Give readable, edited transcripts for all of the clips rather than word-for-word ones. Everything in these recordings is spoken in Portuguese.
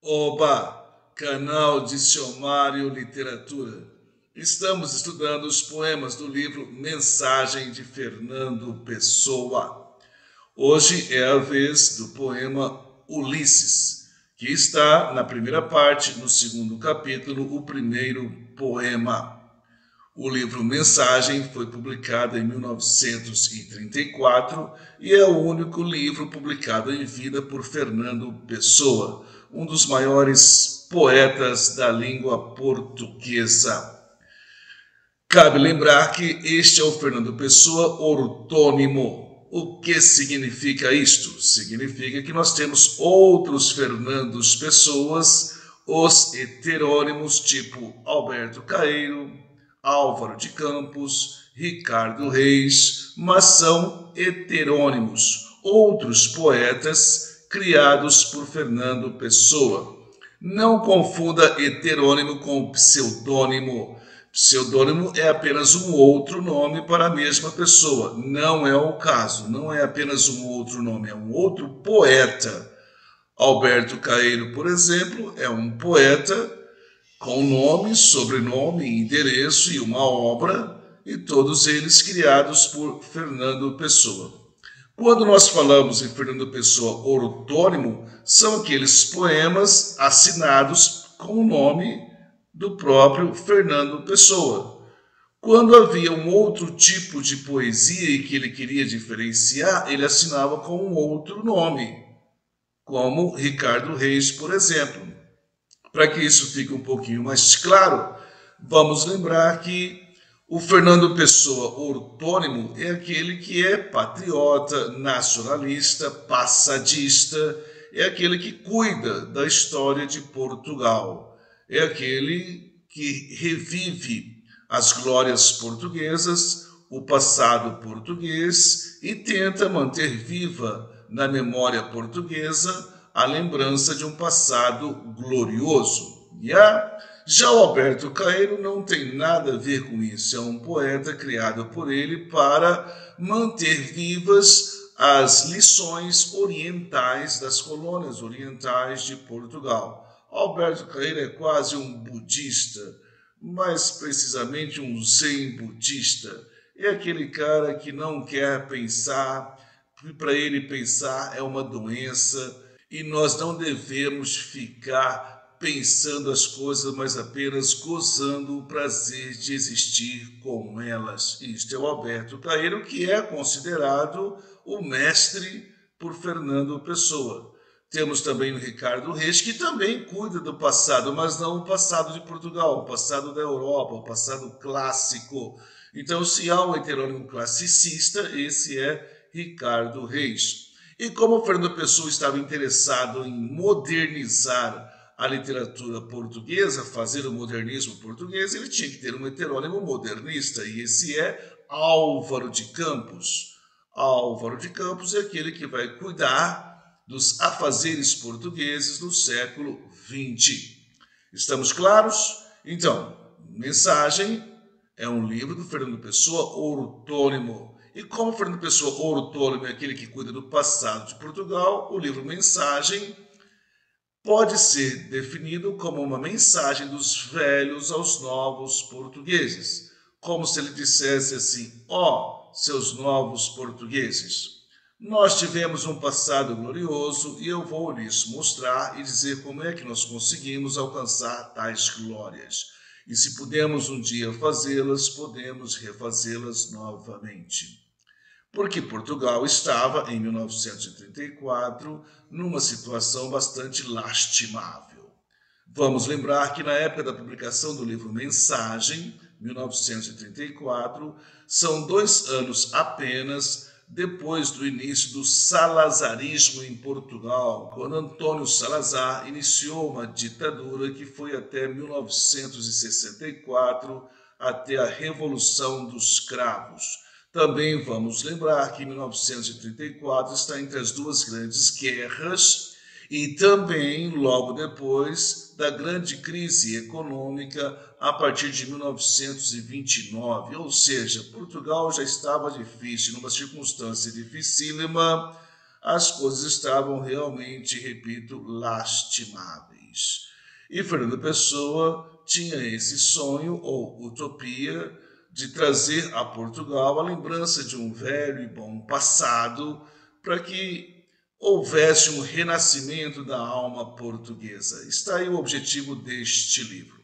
Oba, canal Dicionário Literatura. Estamos estudando os poemas do livro Mensagem de Fernando Pessoa. Hoje é a vez do poema Ulisses, que está na primeira parte, no segundo capítulo, o primeiro poema. O livro Mensagem foi publicado em 1934 e é o único livro publicado em vida por Fernando Pessoa, um dos maiores poetas da língua portuguesa. Cabe lembrar que este é o Fernando Pessoa ortônimo. O que significa isto? Significa que nós temos outros Fernandos Pessoas, os heterônimos tipo Alberto Caeiro, Álvaro de Campos, Ricardo Reis, mas são heterônimos, outros poetas criados por Fernando Pessoa. Não confunda heterônimo com pseudônimo. Pseudônimo é apenas um outro nome para a mesma pessoa. Não é o caso, não é apenas um outro nome, é um outro poeta. Alberto Caeiro, por exemplo, é um poeta com nome, sobrenome, endereço e uma obra, e todos eles criados por Fernando Pessoa. Quando nós falamos em Fernando Pessoa ortônimo, são aqueles poemas assinados com o nome do próprio Fernando Pessoa. Quando havia um outro tipo de poesia e que ele queria diferenciar, ele assinava com um outro nome, como Ricardo Reis, por exemplo. Para que isso fique um pouquinho mais claro, vamos lembrar que o Fernando Pessoa ortônimo é aquele que é patriota, nacionalista, passadista, é aquele que cuida da história de Portugal, é aquele que revive as glórias portuguesas, o passado português e tenta manter viva na memória portuguesa a lembrança de um passado glorioso. Já o Alberto Caeiro não tem nada a ver com isso, é um poeta criado por ele para manter vivas as lições orientais das colônias orientais de Portugal. Alberto Caeiro é quase um budista, mais precisamente um zen budista. É aquele cara que não quer pensar, para ele pensar é uma doença, e nós não devemos ficar pensando as coisas, mas apenas gozando o prazer de existir com elas. Isto é o Alberto Caeiro, que é considerado o mestre por Fernando Pessoa. Temos também o Ricardo Reis, que também cuida do passado, mas não o passado de Portugal, o passado da Europa, o passado clássico. Então, se há um heterônimo classicista, esse é Ricardo Reis. E como o Fernando Pessoa estava interessado em modernizar a literatura portuguesa, fazer o modernismo português, ele tinha que ter um heterônimo modernista, e esse é Álvaro de Campos. Álvaro de Campos é aquele que vai cuidar dos afazeres portugueses no século XX. Estamos claros? Então, Mensagem é um livro do Fernando Pessoa ortônimo. E como Fernando Pessoa ortônimo é aquele que cuida do passado de Portugal, o livro Mensagem pode ser definido como uma mensagem dos velhos aos novos portugueses, como se ele dissesse assim: ó, seus novos portugueses, nós tivemos um passado glorioso e eu vou lhes mostrar e dizer como é que nós conseguimos alcançar tais glórias. E se pudermos um dia fazê-las, podemos refazê-las novamente. Porque Portugal estava, em 1934, numa situação bastante lastimável. Vamos lembrar que na época da publicação do livro Mensagem, 1934, são 2 anos apenas depois do início do salazarismo em Portugal, quando Antônio Salazar iniciou uma ditadura que foi até 1964, até a Revolução dos Cravos. Também vamos lembrar que 1934 está entre as duas grandes guerras e também logo depois da grande crise econômica a partir de 1929, ou seja, Portugal já estava difícil, numa circunstância dificílima, as coisas estavam realmente, repito, lastimáveis. E Fernando Pessoa tinha esse sonho ou utopia de trazer a Portugal a lembrança de um velho e bom passado para que houvesse um renascimento da alma portuguesa. Está aí o objetivo deste livro.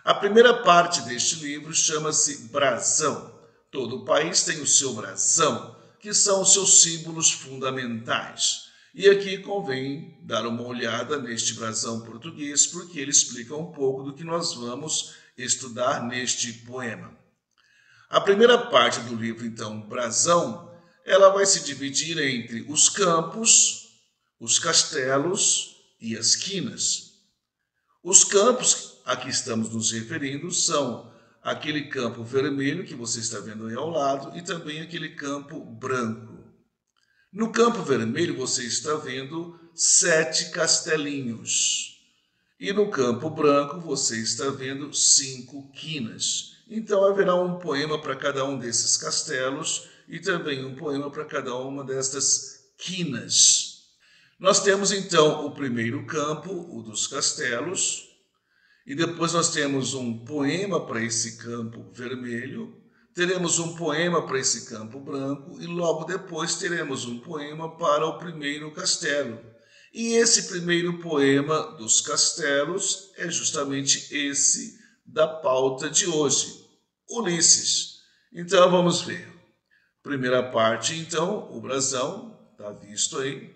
A primeira parte deste livro chama-se Brasão. Todo o país tem o seu brasão, que são os seus símbolos fundamentais. E aqui convém dar uma olhada neste brasão português, porque ele explica um pouco do que nós vamos estudar neste poema. A primeira parte do livro, então, Brasão, ela vai se dividir entre os campos, os castelos e as quinas. Os campos a que estamos nos referindo são aquele campo vermelho que você está vendo aí ao lado e também aquele campo branco. No campo vermelho você está vendo 7 castelinhos e no campo branco você está vendo 5 quinas. Então haverá um poema para cada um desses castelos e também um poema para cada uma destas quinas. Nós temos então o primeiro campo, o dos castelos, e depois nós temos um poema para esse campo vermelho, teremos um poema para esse campo branco e logo depois teremos um poema para o primeiro castelo. E esse primeiro poema dos castelos é justamente esse da pauta de hoje, Ulisses. Então vamos ver. Primeira parte, então, o brasão, está visto aí.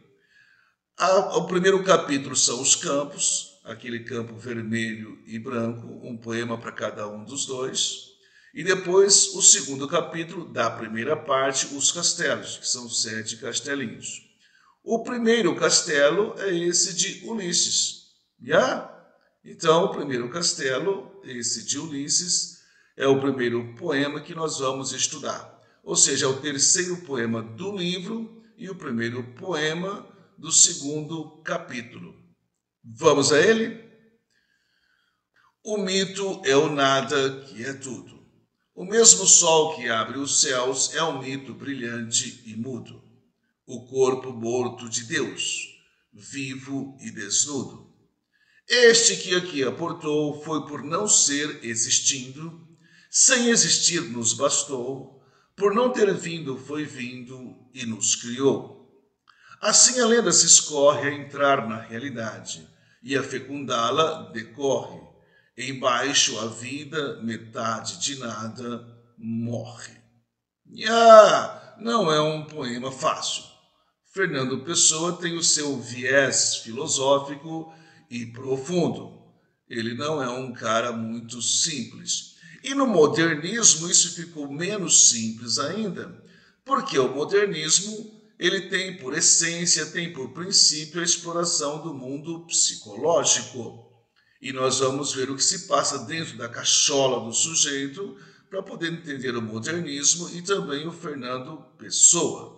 O primeiro capítulo são os campos, aquele campo vermelho e branco, um poema para cada um dos dois. E depois o segundo capítulo da primeira parte, os castelos, que são 7 castelinhos. O primeiro castelo é esse de Ulisses. Então, o primeiro castelo, esse de Ulisses, é o primeiro poema que nós vamos estudar. Ou seja, é o terceiro poema do livro e o primeiro poema do segundo capítulo. Vamos a ele? O mito é o nada que é tudo. O mesmo sol que abre os céus é um mito brilhante e mudo. O corpo morto de Deus, vivo e desnudo. Este que aqui aportou foi por não ser existindo, sem existir nos bastou, por não ter vindo foi vindo e nos criou. Assim a lenda se escorre a entrar na realidade, e a fecundá-la decorre. Embaixo a vida, metade de nada, morre. Não é um poema fácil. Fernando Pessoa tem o seu viés filosófico e profundo. Ele não é um cara muito simples. E no modernismo isso ficou menos simples ainda, porque o modernismo ele tem por essência, tem por princípio a exploração do mundo psicológico. E nós vamos ver o que se passa dentro da cachola do sujeito para poder entender o modernismo e também o Fernando Pessoa.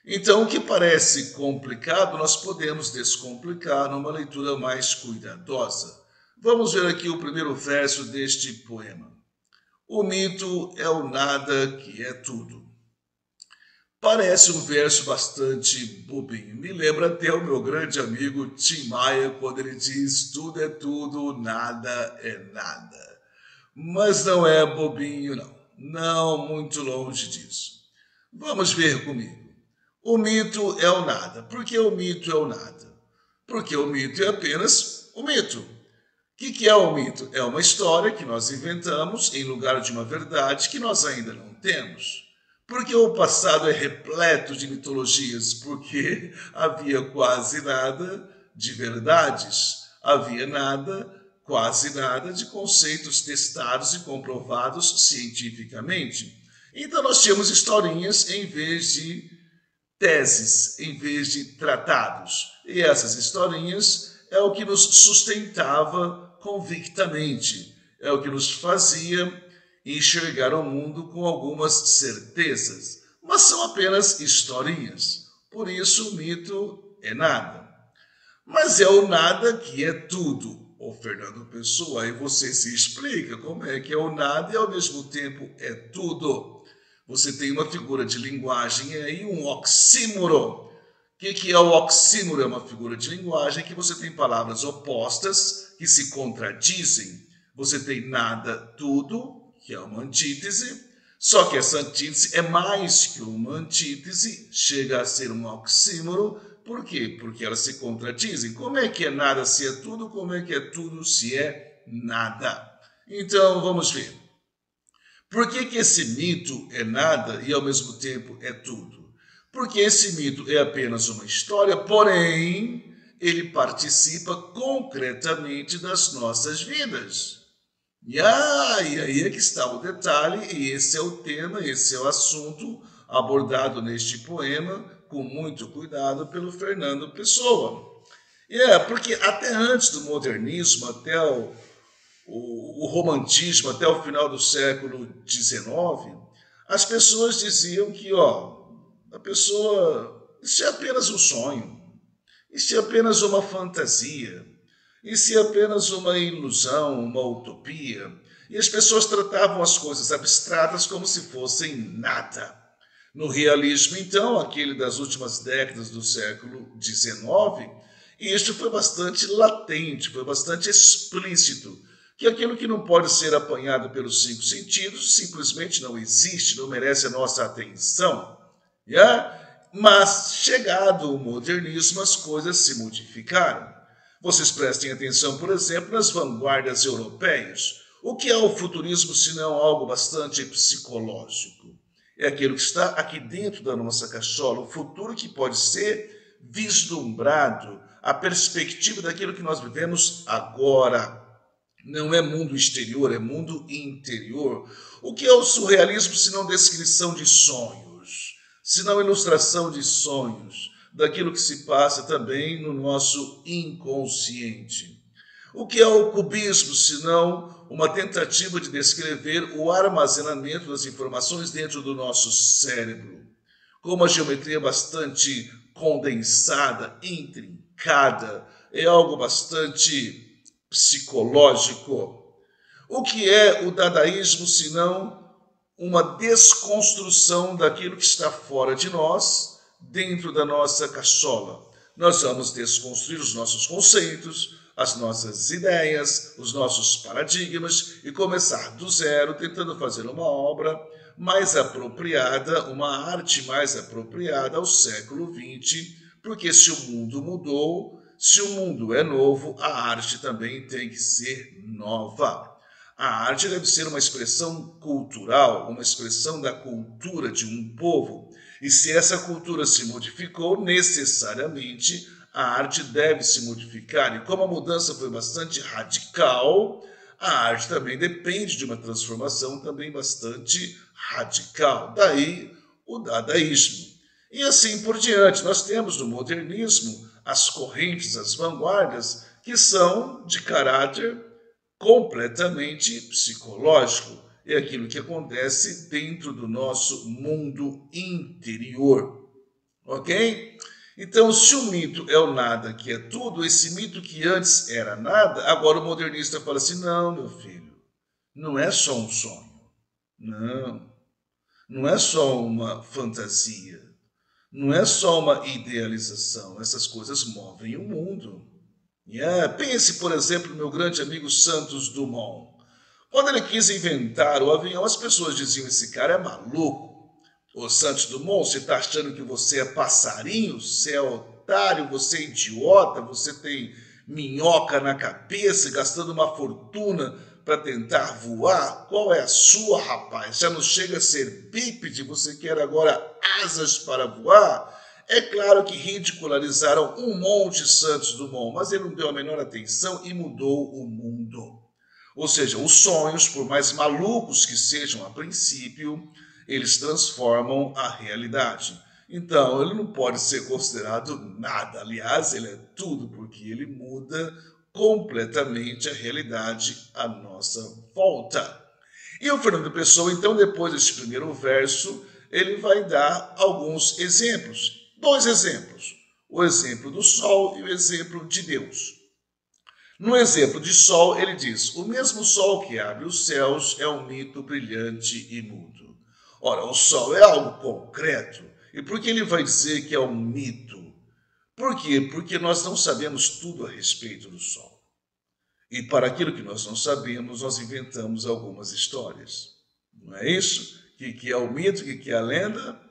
Então, o que parece complicado, nós podemos descomplicar numa leitura mais cuidadosa. Vamos ver aqui o primeiro verso deste poema. O mito é o nada que é tudo. Parece um verso bastante bobinho. Me lembra até o meu grande amigo Tim Maia, quando ele diz tudo é tudo, nada é nada. Mas não é bobinho, não. Não, muito longe disso. Vamos ver comigo. O mito é o nada. Por que o mito é o nada? Porque o mito é apenas o mito. O que é o mito? É uma história que nós inventamos em lugar de uma verdade que nós ainda não temos. Porque o passado é repleto de mitologias, porque havia quase nada de verdades, havia quase nada de conceitos testados e comprovados cientificamente. Então nós tínhamos historinhas em vez de teses, em vez de tratados. E essas historinhas é o que nos sustentava convictamente, é o que nos fazia enxergar o mundo com algumas certezas, mas são apenas historinhas. Por isso o mito é nada. Mas é o nada que é tudo. Ô Fernando Pessoa, aí você se explica como é que é o nada e ao mesmo tempo é tudo. Você tem uma figura de linguagem aí, um oxímoro. que é o oxímoro? É uma figura de linguagem que você tem palavras opostas que se contradizem. Você tem nada, tudo, que é uma antítese, só que essa antítese é mais que uma antítese, chega a ser um oxímoro. Por quê? Porque elas se contradizem. Como é que é nada se é tudo? Como é que é tudo se é nada? Então, vamos ver. Por que esse mito é nada e ao mesmo tempo é tudo? Porque esse mito é apenas uma história, porém, ele participa concretamente das nossas vidas. E aí é que está o detalhe, e esse é o tema, esse é o assunto abordado neste poema, com muito cuidado, pelo Fernando Pessoa. Porque até antes do modernismo, até o romantismo, até o final do século XIX, as pessoas diziam que, a pessoa, isso é apenas um sonho, isso é apenas uma fantasia, isso é apenas uma ilusão, uma utopia. E as pessoas tratavam as coisas abstratas como se fossem nada. No realismo, então, aquele das últimas décadas do século XIX, isso foi bastante latente, foi bastante explícito, que aquilo que não pode ser apanhado pelos cinco sentidos simplesmente não existe, não merece a nossa atenção. Mas, chegado o modernismo, as coisas se modificaram. Vocês prestem atenção, por exemplo, nas vanguardas europeias. O que é o futurismo, senão algo bastante psicológico? É aquilo que está aqui dentro da nossa cachola, o futuro que pode ser vislumbrado, a perspectiva daquilo que nós vivemos agora. Não é mundo exterior, é mundo interior. O que é o surrealismo, senão descrição de sonhos, senão ilustração de sonhos, daquilo que se passa também no nosso inconsciente? O que é o cubismo, senão uma tentativa de descrever o armazenamento das informações dentro do nosso cérebro, com uma geometria bastante condensada, intrincada, é algo bastante psicológico. O que é o dadaísmo, senão uma desconstrução daquilo que está fora de nós, dentro da nossa cachola? Nós vamos desconstruir os nossos conceitos, as nossas ideias, os nossos paradigmas e começar do zero, tentando fazer uma obra mais apropriada, uma arte mais apropriada ao século XX, porque se o mundo mudou, se o mundo é novo, a arte também tem que ser nova. A arte deve ser uma expressão cultural, uma expressão da cultura de um povo. E se essa cultura se modificou, necessariamente a arte deve se modificar. E como a mudança foi bastante radical, a arte também depende de uma transformação também bastante radical. Daí o dadaísmo. E assim por diante. Nós temos no modernismo as correntes, as vanguardas, que são de caráter completamente psicológico. É aquilo que acontece dentro do nosso mundo interior. Ok? Então, se o mito é o nada que é tudo, esse mito que antes era nada, agora o modernista fala assim, não, meu filho, não é só um sonho. Não é só uma fantasia. Não é só uma idealização. Essas coisas movem o mundo. Pense, por exemplo, no meu grande amigo Santos Dumont. Quando ele quis inventar o avião, as pessoas diziam, esse cara é maluco. Ô Santos Dumont, você está achando que você é passarinho? Você é otário? Você é idiota? Você tem minhoca na cabeça, gastando uma fortuna para tentar voar? Qual é a sua, rapaz? Já não chega a ser bípede? Você quer agora asas para voar? É claro que ridicularizaram um monte Santos Dumont, mas ele não deu a menor atenção e mudou o mundo. Ou seja, os sonhos, por mais malucos que sejam a princípio, eles transformam a realidade. Então, ele não pode ser considerado nada. Aliás, ele é tudo, porque ele muda completamente a realidade à nossa volta. E o Fernando Pessoa, então, depois desse primeiro verso, ele vai dar alguns exemplos. 2 exemplos. O exemplo do sol e o exemplo de Deus. No exemplo de sol, ele diz, o mesmo sol que abre os céus é um mito brilhante e mudo. Ora, o sol é algo concreto. E por que ele vai dizer que é um mito? Por quê? Porque nós não sabemos tudo a respeito do Sol. E para aquilo que nós não sabemos, nós inventamos algumas histórias. Não é isso? O que é o mito, o que é a lenda?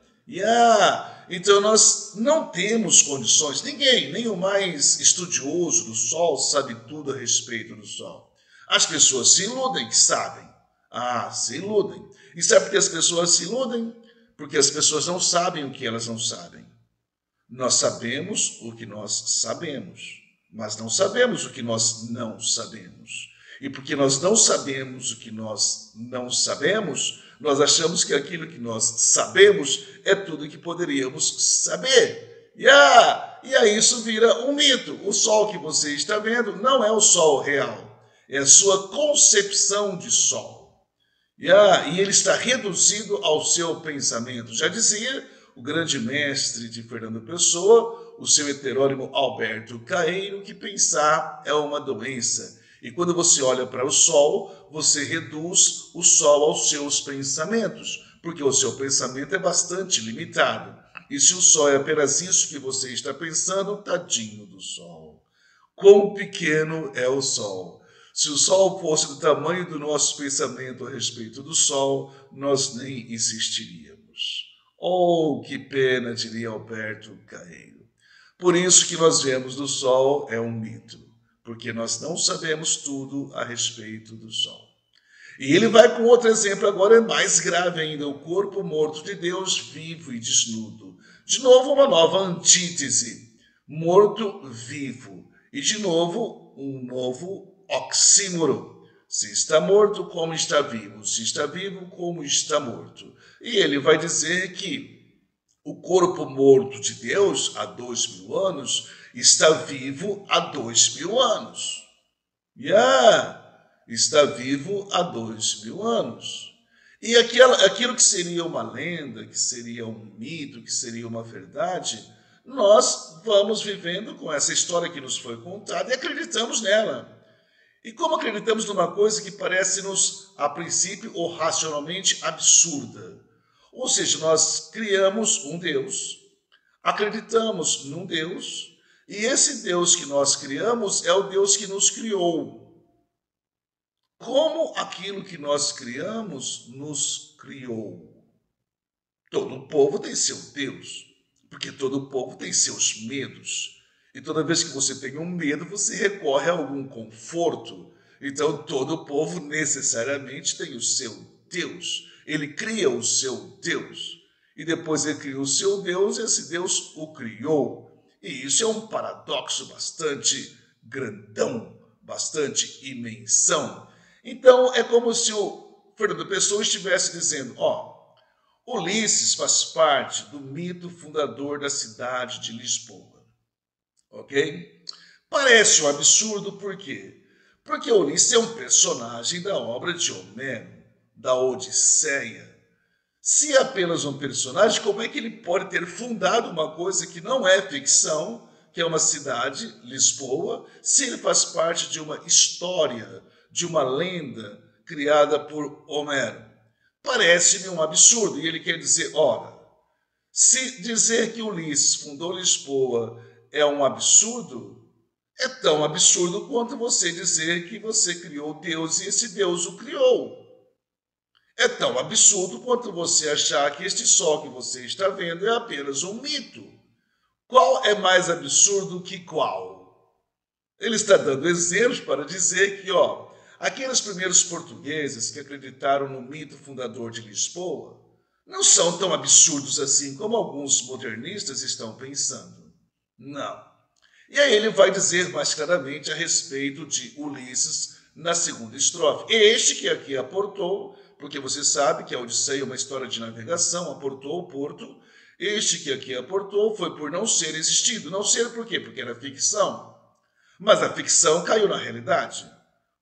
Então nós não temos condições, ninguém, nem o mais estudioso do Sol sabe tudo a respeito do Sol. As pessoas se iludem que sabem. Se iludem. E sabe por que as pessoas se iludem? Porque as pessoas não sabem o que elas não sabem. Nós sabemos o que nós sabemos, mas não sabemos o que nós não sabemos. E porque nós não sabemos o que nós não sabemos, nós achamos que aquilo que nós sabemos é tudo que poderíamos saber. E aí isso vira um mito. O Sol que você está vendo não é o Sol real, é a sua concepção de Sol. E ele está reduzido ao seu pensamento. Já dizia o grande mestre de Fernando Pessoa, o seu heterônimo Alberto Caeiro, que pensar é uma doença. E quando você olha para o Sol, você reduz o Sol aos seus pensamentos, porque o seu pensamento é bastante limitado. E se o Sol é apenas isso que você está pensando, tadinho do Sol. Quão pequeno é o Sol. Se o Sol fosse do tamanho do nosso pensamento a respeito do Sol, nós nem existiríamos. Oh, que pena, diria Alberto Caeiro. Por isso que nós vemos do Sol é um mito, porque nós não sabemos tudo a respeito do Sol. E ele vai com outro exemplo agora, é mais grave ainda, o corpo morto de Deus, vivo e desnudo. De novo, uma nova antítese, morto-vivo. E de novo, um novo oxímoro. Se está morto, como está vivo? Se está vivo, como está morto? E ele vai dizer que o corpo morto de Deus, há 2000 anos, está vivo há 2000 anos. Está vivo há 2000 anos. E aquilo que seria uma lenda, que seria um mito, que seria uma verdade, nós vamos vivendo com essa história que nos foi contada e acreditamos nela. E como acreditamos numa coisa que parece-nos, a princípio, ou racionalmente absurda? Ou seja, nós criamos um Deus, acreditamos num Deus, e esse Deus que nós criamos é o Deus que nos criou. Como aquilo que nós criamos nos criou? Todo povo tem seu Deus, porque todo povo tem seus medos. E toda vez que você tem um medo, você recorre a algum conforto. Então, todo povo necessariamente tem o seu Deus. Ele cria o seu Deus. E depois ele cria o seu Deus, e esse Deus o criou. E isso é um paradoxo bastante grandão, bastante imensão. Então, é como se o Fernando Pessoa estivesse dizendo, Ulisses faz parte do mito fundador da cidade de Lisboa. Ok? Parece um absurdo, por quê? Porque Ulisses é um personagem da obra de Homero, da Odisseia. Se é apenas um personagem, como é que ele pode ter fundado uma coisa que não é ficção, que é uma cidade, Lisboa, se ele faz parte de uma história, de uma lenda criada por Homero? Parece-me um absurdo. E ele quer dizer, se dizer que Ulisses fundou Lisboa é um absurdo, é tão absurdo quanto você dizer que você criou Deus e esse Deus o criou. É tão absurdo quanto você achar que este sol que você está vendo é apenas um mito. Qual é mais absurdo que qual? Ele está dando exemplos para dizer que, aqueles primeiros portugueses que acreditaram no mito fundador de Lisboa não são tão absurdos assim como alguns modernistas estão pensando. Não. E aí ele vai dizer mais claramente a respeito de Ulisses na segunda estrofe. Este que aqui aportou, porque você sabe que a Odisseia é uma história de navegação, aportou o porto. Este que aqui aportou foi por não ser existido. Não ser por quê? Porque era ficção. Mas a ficção caiu na realidade.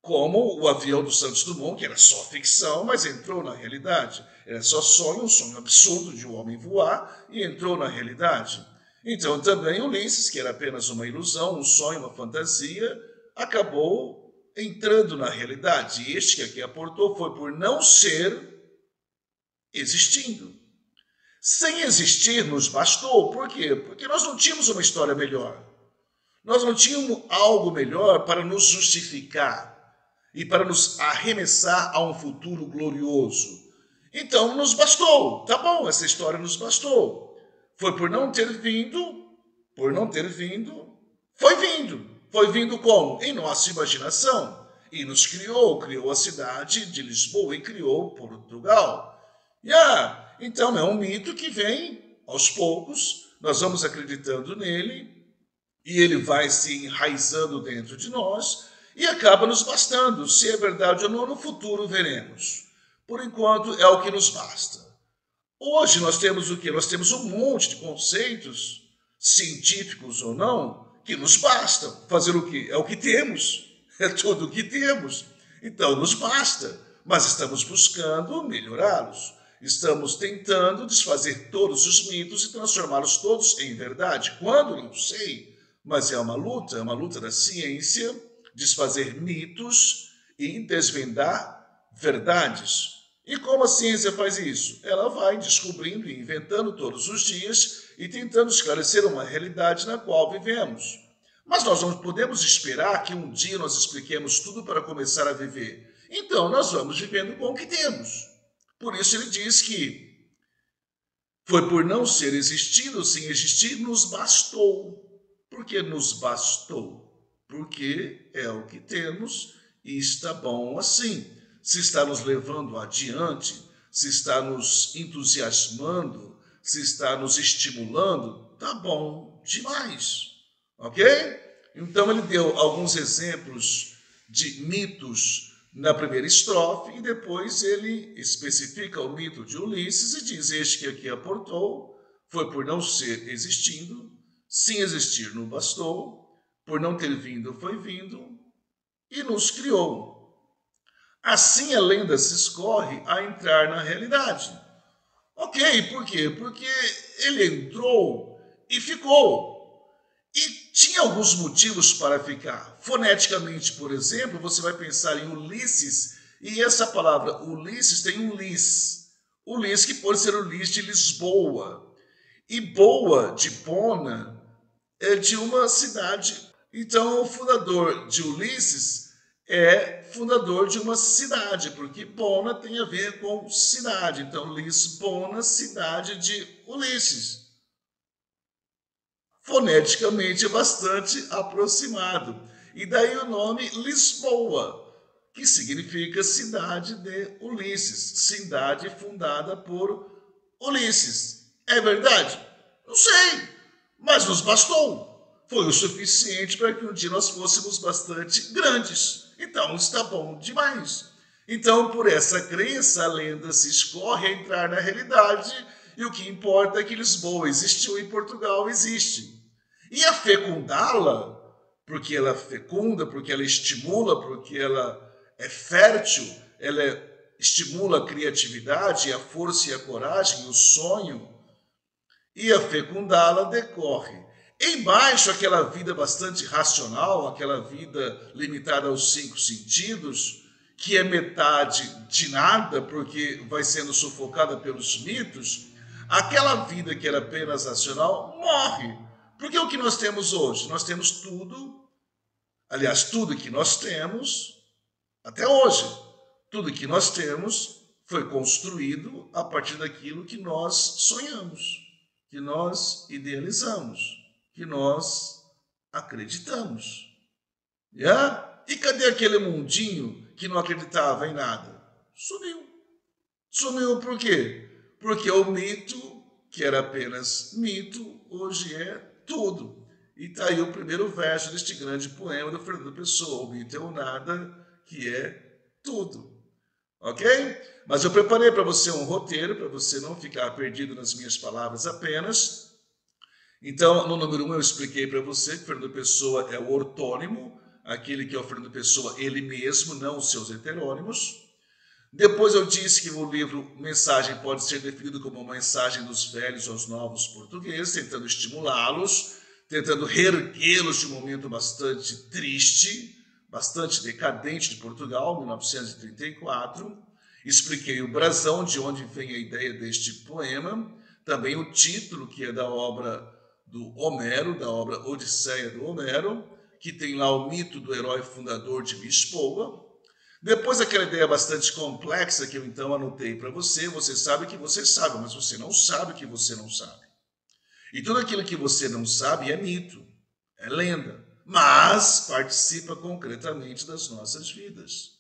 Como o avião do Santos Dumont, que era só ficção, mas entrou na realidade. Era só sonho, um sonho absurdo de um homem voar, e entrou na realidade. Então também Ulisses, que era apenas uma ilusão, um sonho, uma fantasia, acabou entrando na realidade. E este que aqui aportou foi por não ser existindo. Sem existir nos bastou. Por quê? Porque nós não tínhamos uma história melhor. Nós não tínhamos algo melhor para nos justificar e para nos arremessar a um futuro glorioso. Então nos bastou. Tá bom, essa história nos bastou. Foi por não ter vindo, foi vindo. Foi vindo como? Em nossa imaginação. E nos criou a cidade de Lisboa e criou Portugal. Então é um mito que vem aos poucos, nós vamos acreditando nele, e ele vai se enraizando dentro de nós e acaba nos bastando. Se é verdade ou não, no futuro veremos. Por enquanto é o que nos basta. Hoje nós temos o quê? Nós temos um monte de conceitos, científicos ou não, que nos bastam. Fazer o quê? É o que temos. É tudo o que temos. Então nos basta. Mas estamos buscando melhorá-los. Estamos tentando desfazer todos os mitos e transformá-los todos em verdade. Quando? Não sei. Mas é uma luta da ciência, desfazer mitos e desvendar verdades. E como a ciência faz isso? Ela vai descobrindo e inventando todos os dias e tentando esclarecer uma realidade na qual vivemos. Mas nós não podemos esperar que um dia nós expliquemos tudo para começar a viver. Então nós vamos vivendo com o que temos. Por isso ele diz que foi por não ser existido, sem existir, nos bastou. Por que nos bastou? Porque é o que temos e está bom assim. Se está nos levando adiante, se está nos entusiasmando, se está nos estimulando, tá bom demais. Ok? Então ele deu alguns exemplos de mitos na primeira estrofe e depois ele especifica o mito de Ulisses e diz: este que aqui aportou foi por não ser existindo, sem existir não bastou, por não ter vindo foi vindo e nos criou. Assim a lenda se escorre a entrar na realidade. Ok, por quê? Porque ele entrou e ficou. E tinha alguns motivos para ficar. Foneticamente, por exemplo, você vai pensar em Ulisses, e essa palavra Ulisses tem um lis. O lis que pode ser o lis de Lisboa. E boa, de bona, é de uma cidade. Então, o fundador de Ulisses é fundador de uma cidade, porque Bona tem a ver com cidade. Então, Lisbona, cidade de Ulisses. Foneticamente é bastante aproximado. E daí o nome Lisboa, que significa cidade de Ulisses, cidade fundada por Ulisses. É verdade? Não sei, mas nos bastou. Foi o suficiente para que um dia nós fôssemos bastante grandes. Então está bom demais. Então, por essa crença, a lenda se escorre a entrar na realidade e o que importa é que Lisboa existiu e Portugal existe. E a fecundá-la, porque ela fecunda, porque ela estimula, porque ela é fértil, ela estimula a criatividade, a força e a coragem, o sonho, e a fecundá-la decorre. Embaixo, aquela vida bastante racional, aquela vida limitada aos 5 sentidos, que é metade de nada, porque vai sendo sufocada pelos mitos, aquela vida que era apenas racional morre. Porque o que nós temos hoje? Nós temos tudo, aliás, tudo que nós temos, até hoje, tudo que nós temos foi construído a partir daquilo que nós sonhamos, que nós idealizamos, que nós acreditamos. E cadê aquele mundinho que não acreditava em nada? Sumiu. Sumiu por quê? Porque o mito, que era apenas mito, hoje é tudo. E está aí o primeiro verso deste grande poema do Fernando Pessoa. O mito é o nada, que é tudo. Ok? Mas eu preparei para você um roteiro, para você não ficar perdido nas minhas palavras apenas. Então, no número 1 eu expliquei para você que Fernando Pessoa é o ortônimo, aquele que é o Fernando Pessoa ele mesmo, não os seus heterônimos. Depois eu disse que o livro Mensagem pode ser definido como uma mensagem dos velhos aos novos portugueses, tentando estimulá-los, tentando reerguê-los de um momento bastante triste, bastante decadente de Portugal, 1934. Expliquei o brasão, de onde vem a ideia deste poema. também o título, que é da obra do Homero, da obra Odisseia do Homero, que tem lá o mito do herói fundador de Lisboa. Depois aquela ideia bastante complexa que eu então anotei para você, você sabe que você sabe, mas você não sabe que você não sabe. E tudo aquilo que você não sabe é mito, é lenda, mas participa concretamente das nossas vidas.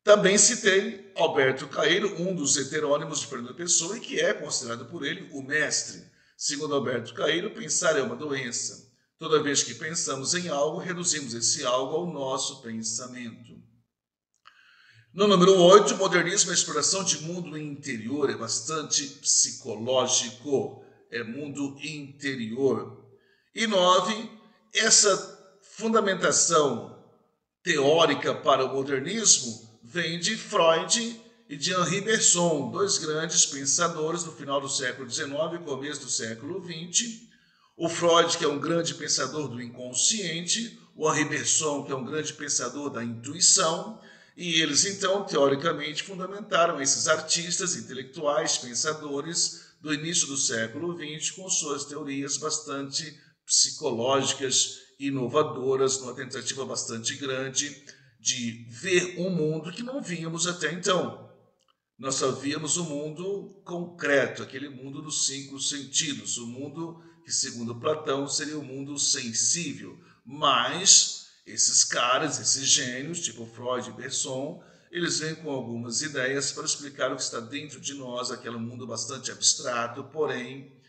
Também citei Alberto Caeiro, um dos heterônimos de Fernando Pessoa, e que é considerado por ele o mestre. Segundo Alberto Caeiro, pensar é uma doença. Toda vez que pensamos em algo, reduzimos esse algo ao nosso pensamento. No número 8, modernismo é exploração de mundo interior, é bastante psicológico, é mundo interior. E 9, essa fundamentação teórica para o modernismo vem de Freud e de Henri Bergson, dois grandes pensadores do final do século XIX e começo do século XX. O Freud, que é um grande pensador do inconsciente, o Henri Bergson, que é um grande pensador da intuição, e eles, então, teoricamente, fundamentaram esses artistas, intelectuais, pensadores do início do século XX com suas teorias bastante psicológicas, inovadoras, numa tentativa bastante grande de ver um mundo que não víamos até então. Nós só víamos o mundo concreto, aquele mundo dos 5 sentidos, o mundo que, segundo Platão, seria o mundo sensível. Mas esses caras, esses gênios, tipo Freud e Bergson, eles vêm com algumas ideias para explicar o que está dentro de nós, aquele mundo bastante abstrato, porém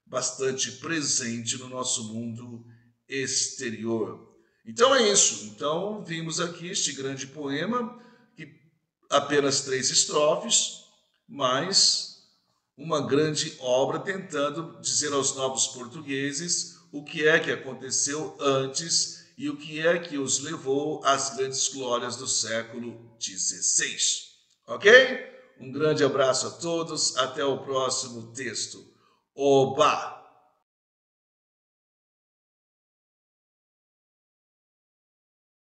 bastante presente no nosso mundo exterior. Então é isso. Então vimos aqui este grande poema, que apenas 3 estrofes, mas uma grande obra tentando dizer aos novos portugueses o que é que aconteceu antes e o que é que os levou às grandes glórias do século XVI. Ok? Um grande abraço a todos, até o próximo texto. Oba!